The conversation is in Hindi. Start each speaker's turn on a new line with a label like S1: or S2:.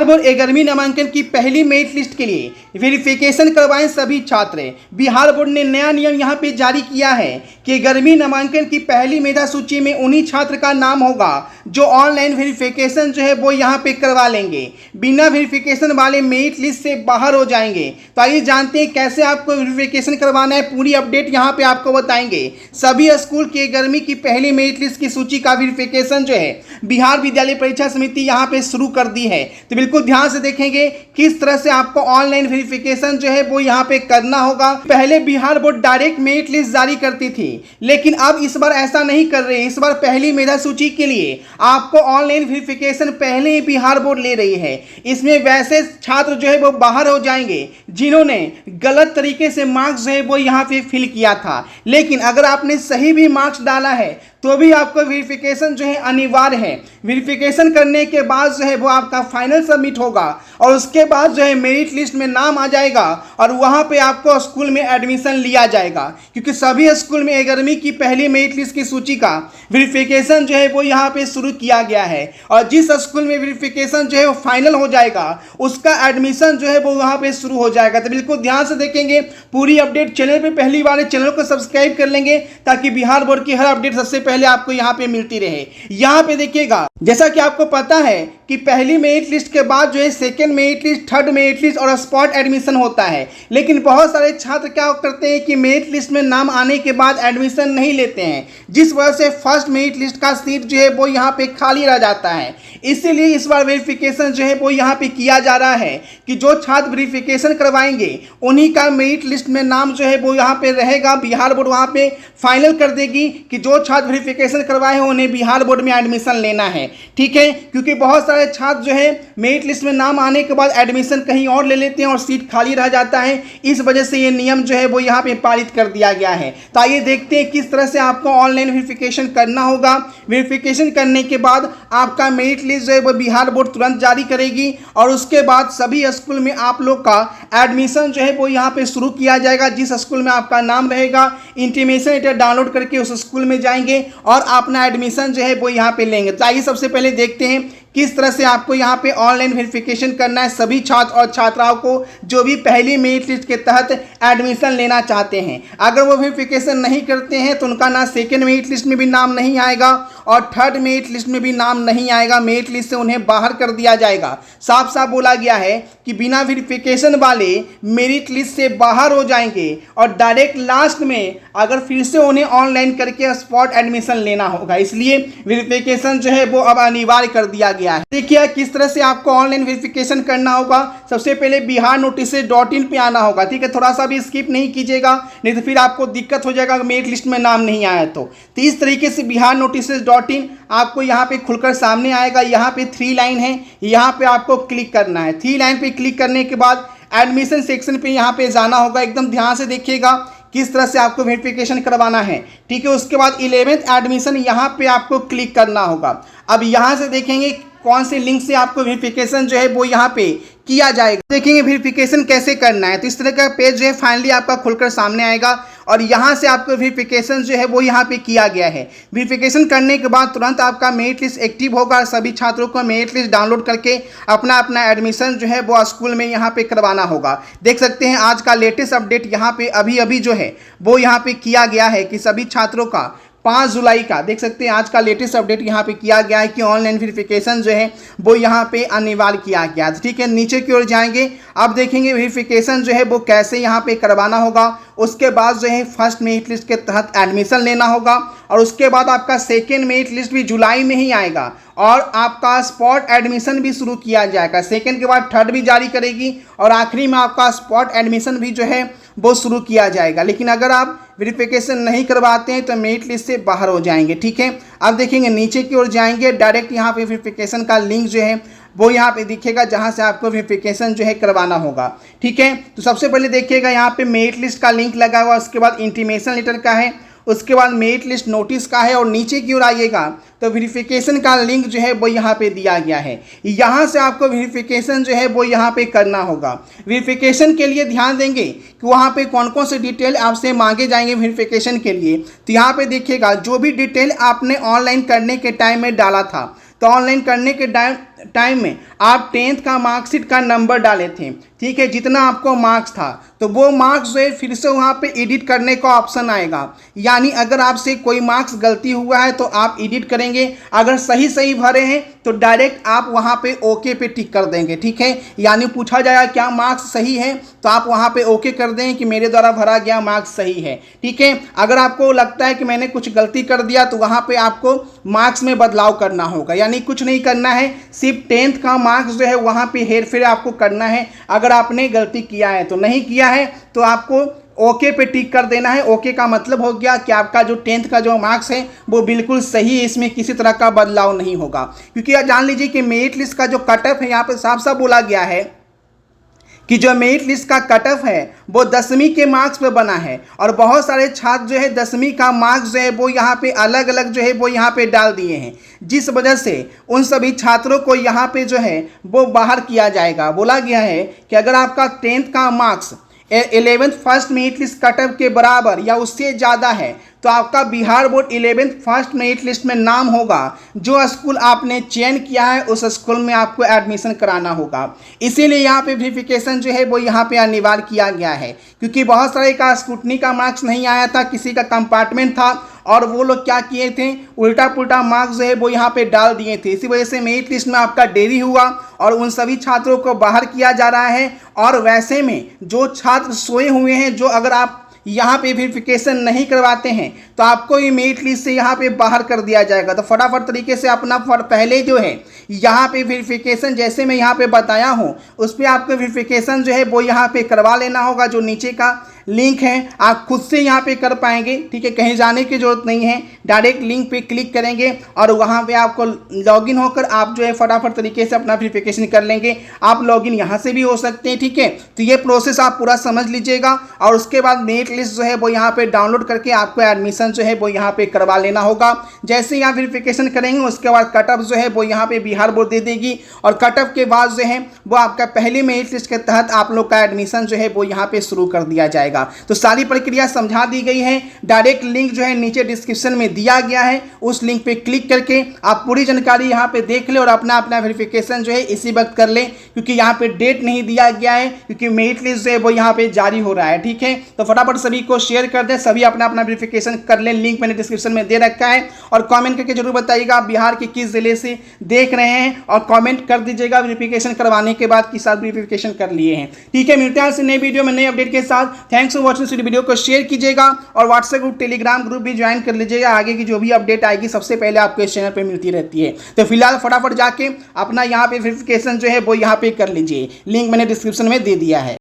S1: बोर्ड 11वीं नामांकन की पहली मेरिट लिस्ट के लिए वेरिफिकेशन करवाएं सभी छात्र। बिहार बोर्ड ने नया नियम यहां पे जारी किया है कि 11वीं नामांकन की पहली मेधा सूची में उन्हीं छात्र का नाम होगा जो ऑनलाइन वेरिफिकेशन जो है वो यहां पे करवा लेंगे, बिना वेरिफिकेशन वाले मेरिट लिस्ट से बाहर हो जाएंगे। तो आइए जानते हैं कैसे आपको वेरिफिकेशन करवाना है, पूरी अपडेट यहाँ पे आपको बताएंगे। सभी स्कूल की 11वीं की पहली मेरिट लिस्ट की सूची का वेरिफिकेशन जो है बिहार विद्यालय परीक्षा समिति यहाँ पे शुरू कर दी है। तो बिल्कुल ध्यान से देखेंगे किस तरह से आपको ऑनलाइन वेरिफिकेशन जो है वो यहाँ पे करना होगा। पहले Bihar board direct merit list जारी करती थी, लेकिन अब इस बार ऐसा नहीं कर रहे। इस बार पहली मेधा सूची के लिए आपको ऑनलाइन वेरिफिकेशन पहले ही बिहार बोर्ड ले रही है। इसमें वैसे छात्र जो है वो बाहर हो जाएंगे जिन्होंने गलत तरीके से मार्क्स जो है वो यहाँ पे फिल किया था, लेकिन अगर आपने सही भी मार्क्स डाला है तो भी आपको वेरिफिकेशन जो है अनिवार्य है। वेरिफिकेशन करने के बाद जो है वो आपका फाइनल सबमिट होगा और उसके बाद जो है मेरिट लिस्ट में नाम आ जाएगा और वहाँ पे आपको स्कूल में एडमिशन लिया जाएगा, क्योंकि सभी स्कूल में 11वीं की पहली मेरिट लिस्ट की सूची का वेरिफिकेशन जो है वो यहाँ पे शुरू किया गया है। और जिस स्कूल में वेरिफिकेशन जो है वो फाइनल हो जाएगा उसका एडमिशन जो है वो वहाँ पे शुरू हो जाएगा। तो बिल्कुल ध्यान से देखेंगे पूरी अपडेट। चैनल पर पहली बार चैनल को सब्सक्राइब कर लेंगे ताकि बिहार बोर्ड की हर अपडेट सबसे पहले आपको यहां पे मिलती रहे। यहां पे देखिएगा, जैसा कि आपको पता है कि पहली मेरिट लिस्ट के बाद जो है second merit list, third merit list और स्पॉट एडमिशन होता है। लेकिन बहुत सारे छात्र क्या करते हैं कि मेरिट लिस्ट में नाम आने के बाद एडमिशन नहीं लेते हैं, जिस वजह से फर्स्ट मेरिट लिस्ट का सीट जो है वो यहाँ पे खाली रह जाता है। इसीलिए इस बार वेरिफिकेशन जो है वो यहाँ पे किया जा रहा है कि जो छात्र वेरिफिकेशन करवाएंगे उन्हीं का मेरिट लिस्ट में नाम जो है वो यहाँ पे रहेगा। बिहार बोर्ड वहाँ पे फाइनल कर देगी कि जो छात्र वेरिफिकेशन करवाए हैं उन्हें बिहार बोर्ड में एडमिशन लेना है। ठीक है, क्योंकि बहुत सारे छात्र जो है मेरिट लिस्ट में नाम आने के बाद एडमिशन कहीं और ले लेते हैं और सीट खाली रह जाता है। इस वजह से ये नियम जो है वो यहाँ पे पारित कर दिया गया है। तो आइए देखते हैं किस तरह से आपको ऑनलाइन वेरिफिकेशन करना होगा। वेरिफिकेशन करने के बाद आपका मेरिट लिस्ट जो है वो बिहार बोर्ड तुरंत जारी करेगी और उसके बाद सभी स्कूल में आप लोग का एडमिशन जो है वो यहाँ पे शुरू किया जाएगा। जिस स्कूल में आपका नाम रहेगा इंटीमेशन लेटर डाउनलोड करके उस स्कूल में जाएंगे और अपना एडमिशन जो है वो यहाँ पे लेंगे। तो आइए सबसे पहले देखते हैं किस तरह से आपको यहाँ पे ऑनलाइन वेरिफिकेशन करना है सभी छात्र और छात्राओं को जो भी पहली मेरिट लिस्ट के तहत एडमिशन लेना चाहते हैं। अगर वो वेरिफिकेशन नहीं करते हैं तो उनका ना सेकेंड मेरिट लिस्ट में भी नाम नहीं आएगा और थर्ड मेरिट लिस्ट में भी नाम नहीं आएगा। मेरिट लिस्ट से उन्हें बाहर कर दिया जाएगा। साफ साफ बोला गया है कि बिना वेरिफिकेशन वाले मेरिट लिस्ट से बाहर हो जाएंगे और डायरेक्ट लास्ट में अगर फिर से उन्हें ऑनलाइन करके स्पॉट एडमिशन लेना होगा। इसलिए वेरिफिकेशन जो है वो अब अनिवार्य कर दिया गया है। देखिए किस तरह से आपको ऑनलाइन वेरिफिकेशन करना होगा। सबसे पहले बिहार नोटिसेज.in पे आना होगा। ठीक है, थोड़ा सा भी स्किप नहीं कीजिएगा, नहीं तो फिर आपको दिक्कत हो जाएगा मेरिट लिस्ट में नाम नहीं आया तो इस तरीके से बिहार नोटिसेज.in आपको यहाँ पे खुलकर सामने आएगा। यहाँ पे 3 लाइन है, यहाँ पे आपको क्लिक करना है। 3 लाइन पे क्लिक करने के बाद एडमिशन सेक्शन पे यहाँ पे जाना होगा। एकदम ध्यान से देखिएगा किस तरह से आपको वेरिफिकेशन करवाना है। ठीक है, उसके बाद 11th एडमिशन यहाँ पे आपको क्लिक करना होगा। अब यहाँ से देखेंगे कौन से लिंक से आपको वेरिफिकेशन जो है वो यहाँ पे किया जाएगा। देखेंगे वेरिफिकेशन कैसे करना है। तो इस तरह का पेज जो है फाइनली आपका खुलकर सामने आएगा और यहाँ से आपको वेरिफिकेशन जो है वो यहाँ पे किया गया है। वेरिफिकेशन करने के बाद तुरंत आपका मेरिट लिस्ट एक्टिव होगा। सभी छात्रों को मेरिट लिस्ट डाउनलोड करके अपना अपना एडमिशन जो है वो स्कूल में यहाँ पे करवाना होगा। देख सकते हैं आज का लेटेस्ट अपडेट यहाँ पे अभी जो है वो यहाँ पे किया गया है कि सभी छात्रों का 5 जुलाई का देख सकते हैं आज का लेटेस्ट अपडेट यहाँ पे किया गया है कि ऑनलाइन वेरिफिकेशन जो है वो यहाँ पे अनिवार्य किया गया है। ठीक है, नीचे की ओर जाएंगे, अब देखेंगे वेरिफिकेशन जो है वो कैसे यहाँ पे करवाना होगा। उसके बाद जो है फर्स्ट मेरिट लिस्ट के तहत एडमिशन लेना होगा और उसके बाद आपका सेकेंड मेरिट लिस्ट भी जुलाई में ही आएगा और आपका स्पॉट एडमिशन भी शुरू किया जाएगा। सेकेंड के बाद थर्ड भी जारी करेगी और आखिरी में आपका स्पॉट एडमिशन भी जो है वो शुरू किया जाएगा। लेकिन अगर आप वेरिफिकेशन नहीं करवाते हैं तो मेरिट लिस्ट से बाहर हो जाएंगे। ठीक है, अब देखेंगे नीचे की ओर जाएंगे, डायरेक्ट यहाँ पे वेरिफिकेशन का लिंक जो है वो यहाँ पे दिखेगा जहाँ से आपको वेरिफिकेशन जो है करवाना होगा। ठीक है, तो सबसे पहले देखिएगा यहाँ पे मेरिट लिस्ट का लिंक लगा हुआ, उसके बाद इंटीमेशन लेटर का है, उसके बाद मेरिट लिस्ट नोटिस का है और नीचे की ओर आइएगा तो वेरिफिकेशन का लिंक जो है वो यहाँ पे दिया गया है। यहाँ से आपको वेरिफिकेशन जो है वो यहाँ पे करना होगा। वेरिफिकेशन के लिए ध्यान देंगे कि वहाँ पे कौन कौन से डिटेल आपसे मांगे जाएंगे वेरिफिकेशन के लिए। तो यहाँ पे देखिएगा जो भी डिटेल आपने ऑनलाइन करने के टाइम में डाला था, तो ऑनलाइन करने के टाइम में आप 10th का मार्कशीट का नंबर डाले थे, ठीक है, जितना आपको मार्क्स था, तो वो मार्क्स जो है फिर से वहाँ पे एडिट करने का ऑप्शन आएगा। यानी अगर आपसे कोई मार्क्स गलती हुआ है तो आप एडिट करेंगे, अगर सही भरे हैं तो डायरेक्ट आप वहाँ पे ओके पे टिक कर देंगे, ठीक है। यानी पूछा जाएगा क्या मार्क्स सही है, तो आप वहाँ पे ओके कर दें कि मेरे द्वारा भरा गया मार्क्स सही है, ठीक है। अगर आपको लगता है कि मैंने कुछ गलती कर दिया तो वहाँ पे आपको मार्क्स में बदलाव करना होगा, यानी कुछ नहीं करना है, सिर्फ 10th का मार्क्स जो है वहाँ पे हेर फेर आपको करना है। अगर आपने गलती किया है तो नहीं किया है तो आपको ओके पे टिक कर देना है। ओके का मतलब हो गया कि आपका जो 10th का जो मार्क्स है वो बिल्कुल सही है, इसमें किसी तरह का बदलाव नहीं होगा। क्योंकि आप जान लीजिए कि मेरिट लिस्ट का जो कट ऑफ है यहाँ पे साफ साफ बोला गया है कि जो मेरिट लिस्ट का कट ऑफ है वो 10वीं के मार्क्स पे बना है, और बहुत सारे छात्र जो है 10वीं का मार्क्स जो है वो यहाँ पे अलग अलग जो है वो यहाँ पे डाल दिए हैं, जिस वजह से उन सभी छात्रों को यहाँ पे जो है वो बाहर किया जाएगा। बोला गया है कि अगर आपका 10th का marks 11th first merit list cut off के बराबर या उससे ज़्यादा है तो आपका Bihar board 11th first merit list में नाम होगा। जो स्कूल आपने चयन किया है उस स्कूल में आपको एडमिशन कराना होगा। इसीलिए यहाँ पे वेरिफिकेशन जो है वो यहाँ पे अनिवार्य किया गया है, क्योंकि बहुत सारे का स्क्रूटनी का मार्क्स नहीं आया था, किसी का कंपार्टमेंट था और वो लोग क्या किए थे, उल्टा पुल्टा मार्क्स जो है वो यहाँ पे डाल दिए थे। इसी वजह से मेरिट लिस्ट में आपका देरी हुआ और उन सभी छात्रों को बाहर किया जा रहा है। और वैसे में जो छात्र सोए हुए हैं, जो अगर आप यहाँ पे वेरिफिकेशन नहीं करवाते हैं तो आपको ये मेरिट लिस्ट से यहाँ पे बाहर कर दिया जाएगा। तो फटाफट तरीके से अपना पहले जो है यहाँ पे वेरिफिकेशन जैसे मैं यहाँ पे बताया हूँ उस पर आपको वेरिफिकेशन जो है वो यहाँ पे करवा लेना होगा। जो नीचे का लिंक है आप खुद से यहाँ पे कर पाएंगे, ठीक है, कहीं जाने की जरूरत नहीं है। डायरेक्ट लिंक पे क्लिक करेंगे और वहाँ पे आपको लॉगिन होकर आप जो है फटाफट तरीके से अपना वेरिफिकेशन कर लेंगे। आप लॉगिन यहाँ से भी हो सकते हैं, ठीक है। तो ये प्रोसेस आप पूरा समझ लीजिएगा और उसके बाद मेरिट लिस्ट जो है वो यहाँ पे डाउनलोड करके आपको एडमिशन जो है वो यहाँ पे करवा लेना होगा। जैसे यहाँ वेरिफिकेशन करेंगे उसके बाद कट ऑफ जो है वो यहाँ पे बिहार बोर्ड दे देगी और कट ऑफ के बाद जो है वो आपका पहली मेरिट लिस्ट के तहत आप लोग का एडमिशन जो है वो यहाँ पे शुरू कर दिया जाएगा। तो सारी प्रक्रिया समझा दी गई है। डायरेक्ट लिंक जो है नीचे डिस्क्रिप्शन में दिया गया है, उस लिंक पे क्लिक करके आप पूरी जानकारी यहाँ पे देख ले और अपना वेरिफिकेशन जो है इसी वक्त कर ले, क्योंकि यहाँ पे डेट नहीं दिया गया है, क्योंकि मेरिट लिस्ट जो है वो यहाँ पे जारी हो रहा है, ठीक है। तो फटाफट सभी को शेयर कर दें, सभी अपना वेरिफिकेशन कर लें। लिंक मैंने डिस्क्रिप्शन में दे रखा है और कॉमेंट करके जरूर बताइएगा आप बिहार के किस जिले से देख रहे हैं और कॉमेंट कर दीजिएगा वेरिफिकेशन करवाने के बाद कि साथ वेरिफिकेशन कर लिए हैं, ठीक है। मिलते हैं नए वीडियो में नए अपडेट के साथ। Thanks for watching. वीडियो को शेयर कीजिएगा और व्हाट्सएप ग्रुप टेलीग्राम ग्रुप भी ज्वाइन कर लीजिएगा। आगे की जो भी अपडेट आएगी सबसे पहले आपको इस चैनल पे मिलती रहती है। तो फिलहाल फटाफट जाके अपना यहाँ पे वेरिफिकेशन जो है वो यहाँ पे कर लीजिए, लिंक मैंने डिस्क्रिप्शन में दे दिया है।